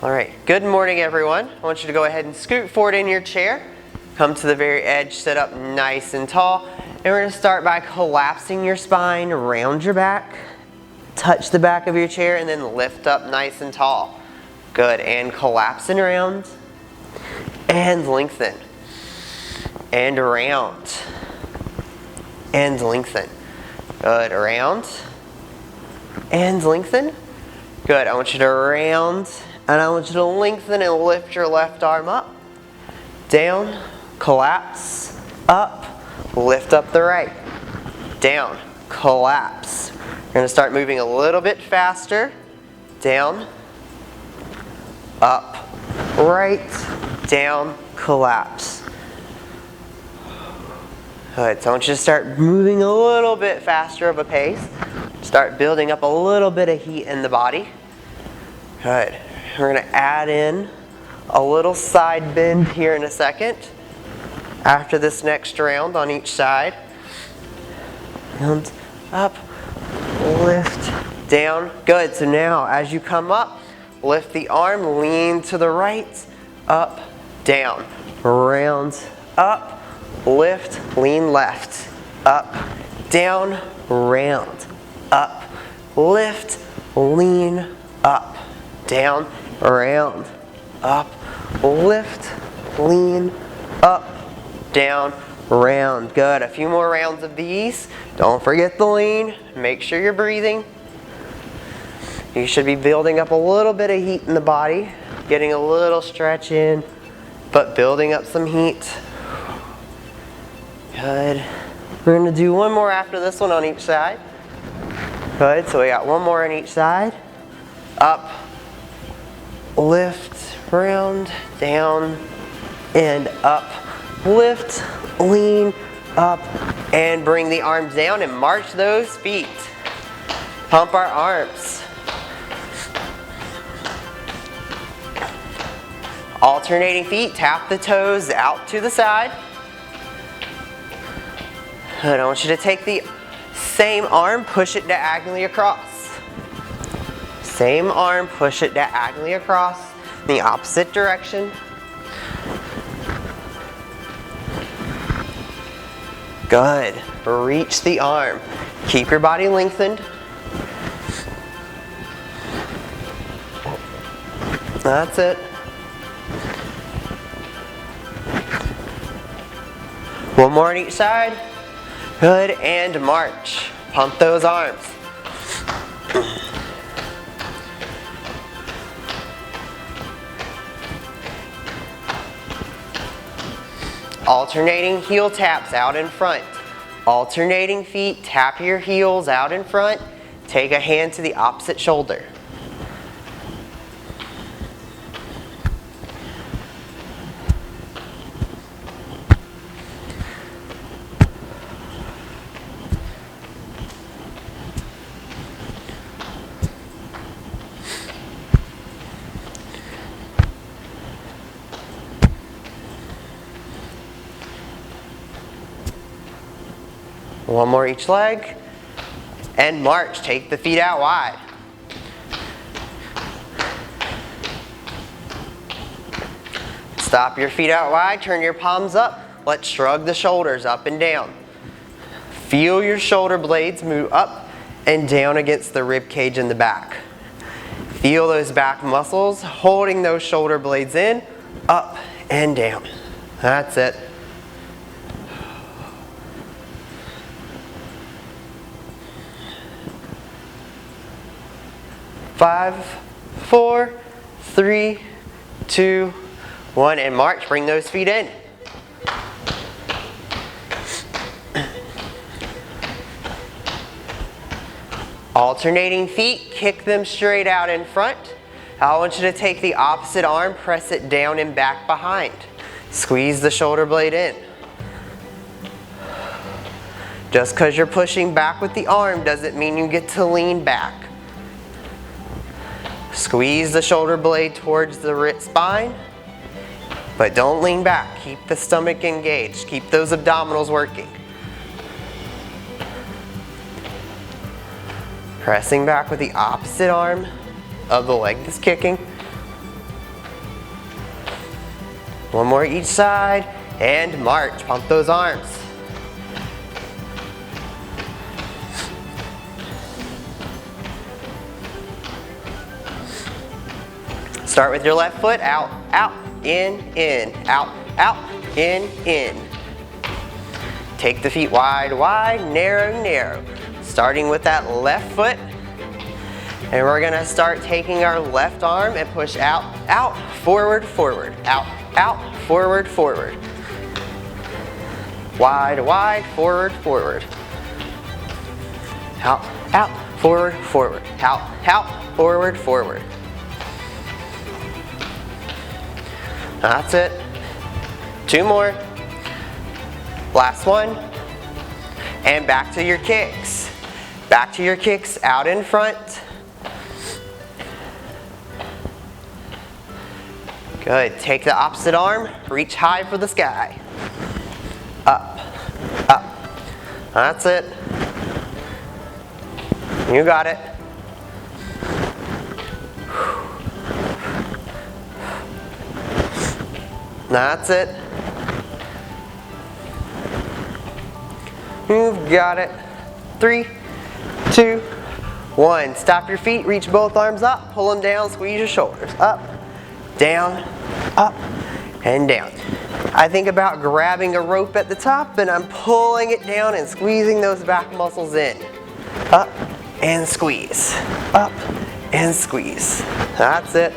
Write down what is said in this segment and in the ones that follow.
All right, good morning everyone. I want you to go ahead and scoot forward in your chair. Come to the very edge, sit up nice and tall. And we're gonna start by collapsing your spine around your back. Touch the back of your chair and then lift up nice and tall. Good, and collapsing around. And lengthen. And around. And lengthen. Good, around. And lengthen. Good, I want you to round. And I want you to lengthen and lift your left arm up, down, collapse, up, lift up the right, down, collapse. We're going to start moving a little bit faster, down, up, right, down, collapse. Good, so I want you to start moving a little bit faster of a pace. Start building up a little bit of heat in the body. Good. We're going to add in a little side bend here in a second after this next round on each side. And up, lift, down. Good. So now as you come up, lift the arm, lean to the right, up, down, round, up, lift, lean left, up, down, round, up, lift, lean, up, down, around, up, lift, lean, up, down, round. Good. A few more rounds of these. Don't forget the lean. Make sure you're breathing. You should be building up a little bit of heat in the body, getting a little stretch in, but building up some heat. Good. We're going to do one more after this one on each side. Good. So we got one more on each side. Up, lift, round, down, and up. Lift, lean, up, and bring the arms down and march those feet. Pump our arms. Alternating feet, tap the toes out to the side. Good. I want you to take the same arm, push it diagonally across. Same arm, push it diagonally across in the opposite direction. Good. Reach the arm. Keep your body lengthened. That's it. One more on each side. Good, and march. Pump those arms. Alternating heel taps out in front. Alternating feet, tap your heels out in front. Take a hand to the opposite shoulder. One more each leg, and march. Take the feet out wide. Stop your feet out wide, turn your palms up. Let's shrug the shoulders up and down. Feel your shoulder blades move up and down against the rib cage in the back. Feel those back muscles holding those shoulder blades in, up and down. That's it. 5, 4, 3, 2, 1, and march. Bring those feet in. Alternating feet, kick them straight out in front. I want you to take the opposite arm, press it down and back behind. Squeeze the shoulder blade in. Just because you're pushing back with the arm doesn't mean you get to lean back. Squeeze the shoulder blade towards the spine, but don't lean back. Keep the stomach engaged. Keep those abdominals working. Pressing back with the opposite arm of the leg that's kicking. One more each side, and march. Pump those arms. Start with your left foot, out, out, in, out, out, in. Take the feet wide, wide, narrow, narrow. Starting with that left foot. And we're gonna start taking our left arm and push out, out, forward, forward, out, out, forward, forward. Wide, wide, forward, forward. Out, out, forward, forward. Out, out, forward, forward. That's it. 2 more. Last one. And back to your kicks. Back to your kicks, out in front. Good. Take the opposite arm, reach high for the sky. Up, up. That's it. You got it. That's it. You've got it. 3, 2, 1. Stop your feet, reach both arms up, pull them down, squeeze your shoulders. Up, down, up, and down. I think about grabbing a rope at the top and I'm pulling it down and squeezing those back muscles in. Up and squeeze. Up and squeeze. That's it.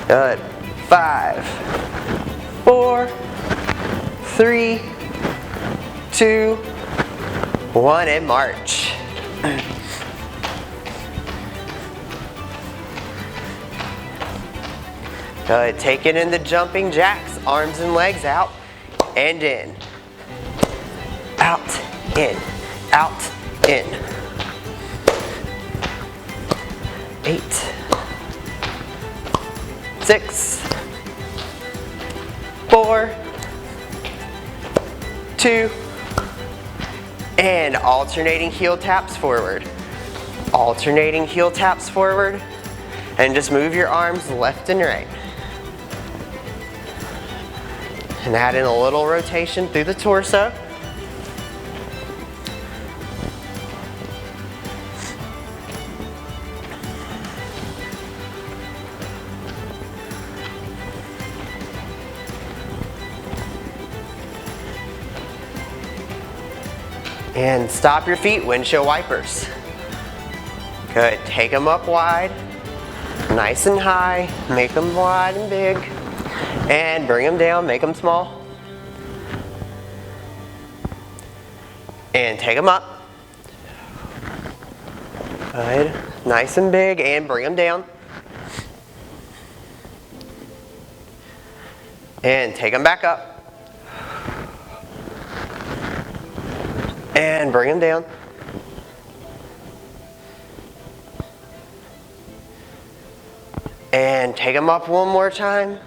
Good. 5, 4, 3, 2, 1, and march. Good. Take it in the jumping jacks, arms and legs out and in. Out, in, out, in. 8, 6, 4, 2, and alternating heel taps forward. Alternating heel taps forward, and just move your arms left and right. And add in a little rotation through the torso. And stop your feet, windshield wipers. Good, take them up wide, nice and high, make them wide and big, and bring them down, make them small. And take them up. Good, nice and big, and bring them down. And take them back up. And bring them down. And take them up one more time.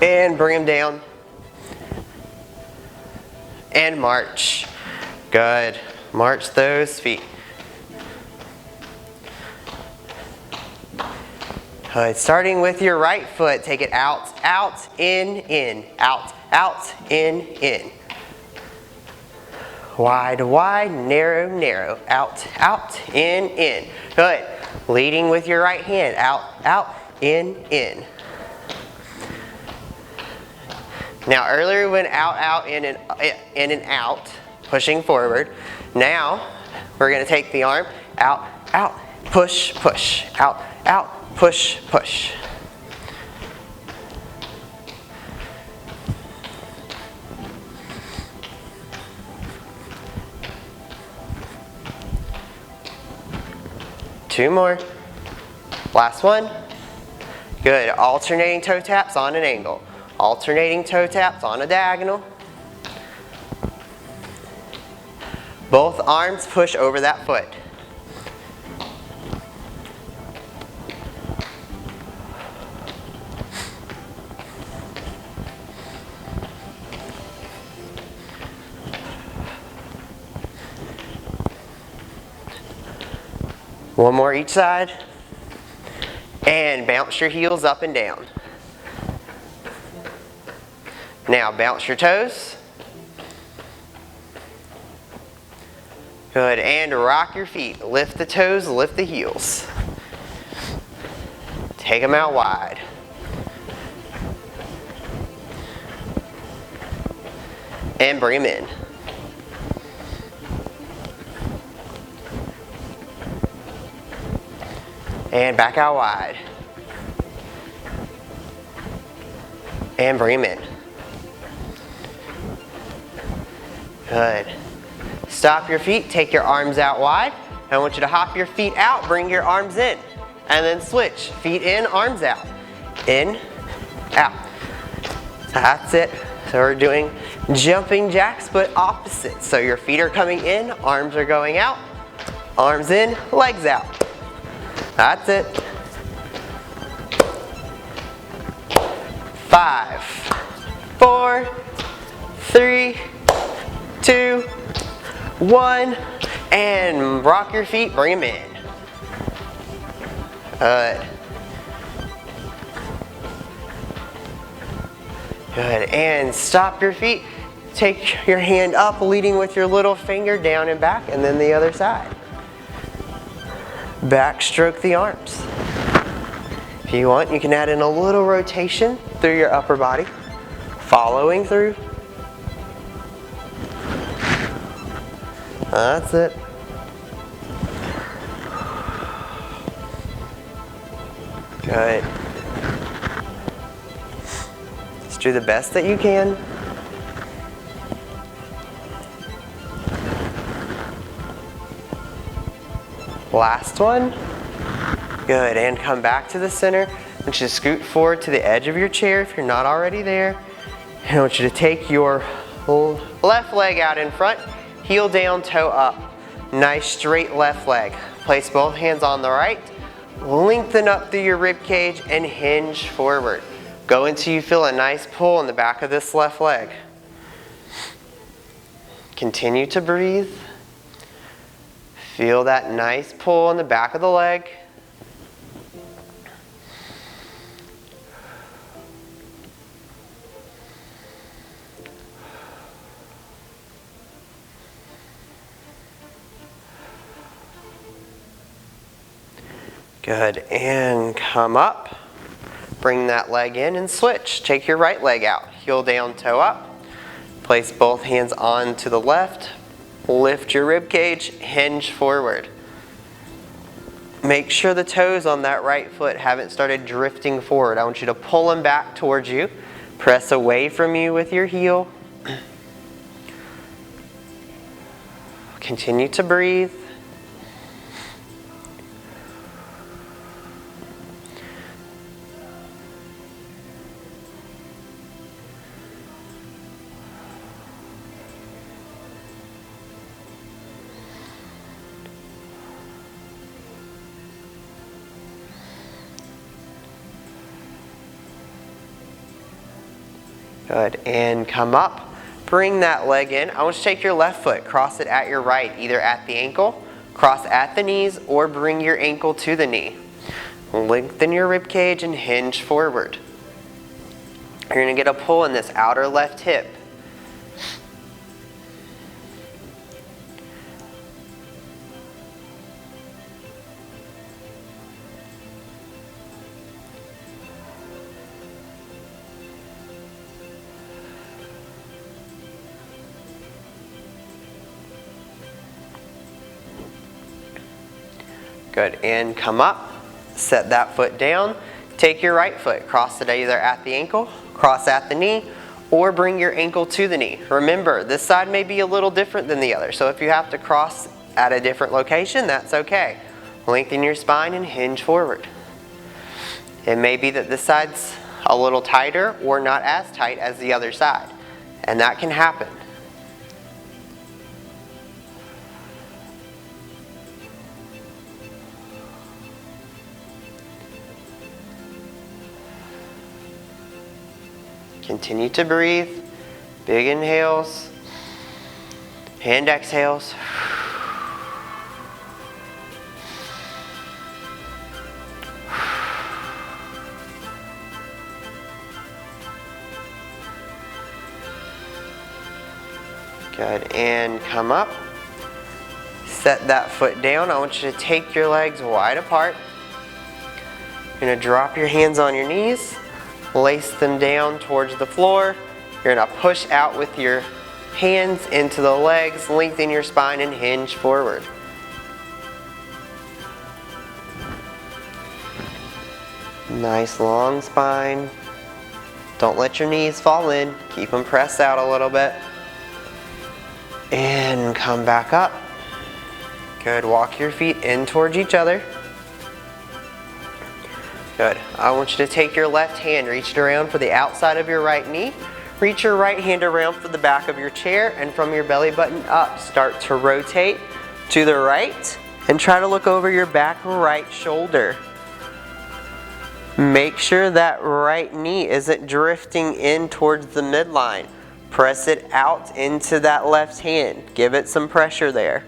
And bring them down. And march. Good. March those feet. Good. Starting with your right foot, take it out, out, in, out, out, in. Wide, wide, narrow, narrow, out, out, in. Good. Leading with your right hand, out, out, in. Now earlier we went out, out, in and out, pushing forward. Now we're going to take the arm, out, out, push, push, out, out, push, push. Two more. Last one. Good. Alternating toe taps on an angle. Alternating toe taps on a diagonal. Both arms push over that foot. One more each side. And bounce your heels up and down. Now bounce your toes. Good, and rock your feet. Lift the toes, lift the heels. Take them out wide. And bring them in. And back out wide. And bring them in. Good. Stop your feet, take your arms out wide. I want you to hop your feet out, bring your arms in. And then switch. Feet in, arms out. In, out. That's it. So we're doing jumping jacks, but opposite. So your feet are coming in, arms are going out. Arms in, legs out. That's it. 5, 4, 3, 2, 1, and rock your feet, bring them in. Good. Good, and stop your feet. Take your hand up, leading with your little finger down and back, and then the other side. Backstroke the arms. If you want, you can add in a little rotation through your upper body, following through. That's it. Good. Just do the best that you can. Last one. Good, and come back to the center. I want you to scoot forward to the edge of your chair if you're not already there. And I want you to take your left leg out in front, heel down, toe up. Nice straight left leg. Place both hands on the right. Lengthen up through your rib cage and hinge forward. Go until you feel a nice pull in the back of this left leg. Continue to breathe. Feel that nice pull in the back of the leg. Good, and come up. Bring that leg in and switch. Take your right leg out, heel down, toe up. Place both hands onto the left. Lift your rib cage, hinge forward. Make sure the toes on that right foot haven't started drifting forward. I want you to pull them back towards you. Press away from you with your heel. Continue to breathe. Good, and come up. Bring that leg in. I want you to take your left foot, cross it at your right, either at the ankle, cross at the knees, or bring your ankle to the knee. Lengthen your rib cage and hinge forward. You're going to get a pull in this outer left hip. Good, and come up, set that foot down, take your right foot, cross it either at the ankle, cross at the knee, or bring your ankle to the knee. Remember, this side may be a little different than the other, so if you have to cross at a different location, that's okay. Lengthen your spine and hinge forward. It may be that this side's a little tighter or not as tight as the other side, and that can happen. Continue to breathe. Big inhales and exhales. Good, and come up. Set that foot down. I want you to take your legs wide apart. You're going to drop your hands on your knees, lace them down towards the floor. You're going to push out with your hands into the legs, lengthen your spine and hinge forward. Nice long spine. Don't let your knees fall in. Keep them pressed out a little bit. And come back up. Good. Walk your feet in towards each other. Good. I want you to take your left hand, reach it around for the outside of your right knee. Reach your right hand around for the back of your chair, and from your belly button up, start to rotate to the right and try to look over your back right shoulder. Make sure that right knee isn't drifting in towards the midline. Press it out into that left hand. Give it some pressure there.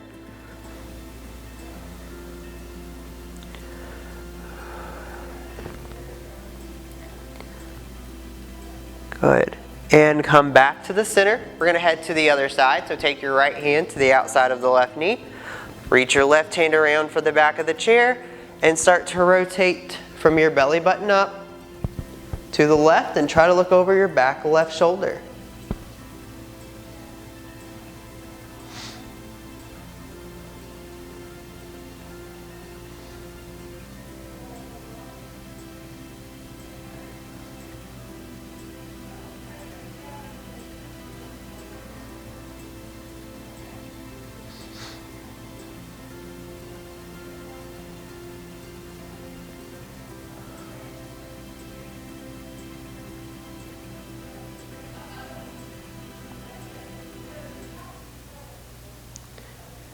Good. And come back to the center. We're going to head to the other side. So take your right hand to the outside of the left knee. Reach your left hand around for the back of the chair and start to rotate from your belly button up to the left and try to look over your back left shoulder.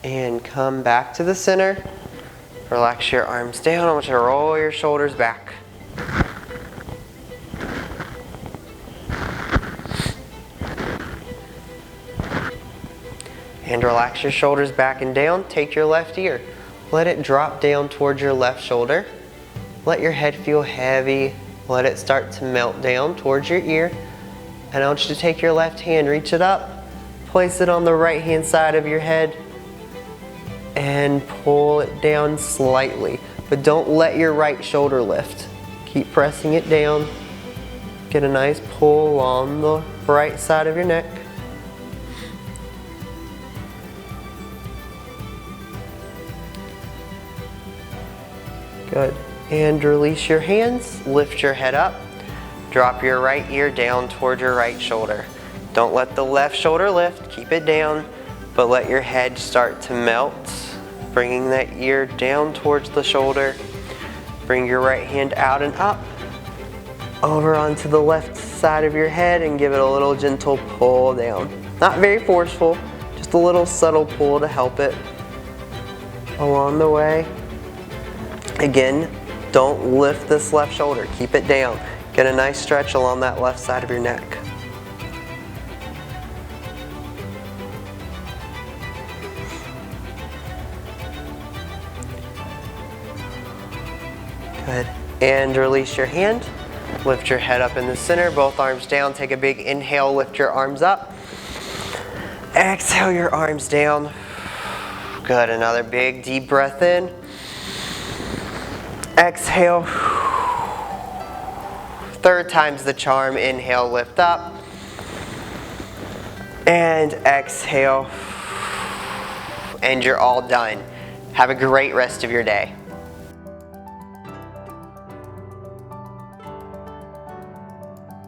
And come back to the center. Relax your arms down. I want you to roll your shoulders back. And relax your shoulders back and down. Take your left ear. Let it drop down towards your left shoulder. Let your head feel heavy. Let it start to melt down towards your ear. And I want you to take your left hand, reach it up, place it on the right hand side of your head, and pull it down slightly. But don't let your right shoulder lift. Keep pressing it down. Get a nice pull on the right side of your neck. Good. And release your hands. Lift your head up. Drop your right ear down toward your right shoulder. Don't let the left shoulder lift. Keep it down, but let your head start to melt. Bringing that ear down towards the shoulder. Bring your right hand out and up. Over onto the left side of your head and give it a little gentle pull down. Not very forceful, just a little subtle pull to help it along the way. Again, don't lift this left shoulder. Keep it down. Get a nice stretch along that left side of your neck. Good. And release your hand. Lift your head up in the center, both arms down. Take a big inhale, lift your arms up. Exhale your arms down. Good, another big deep breath in. Exhale. Third time's the charm. Inhale, lift up. And exhale. And you're all done. Have a great rest of your day.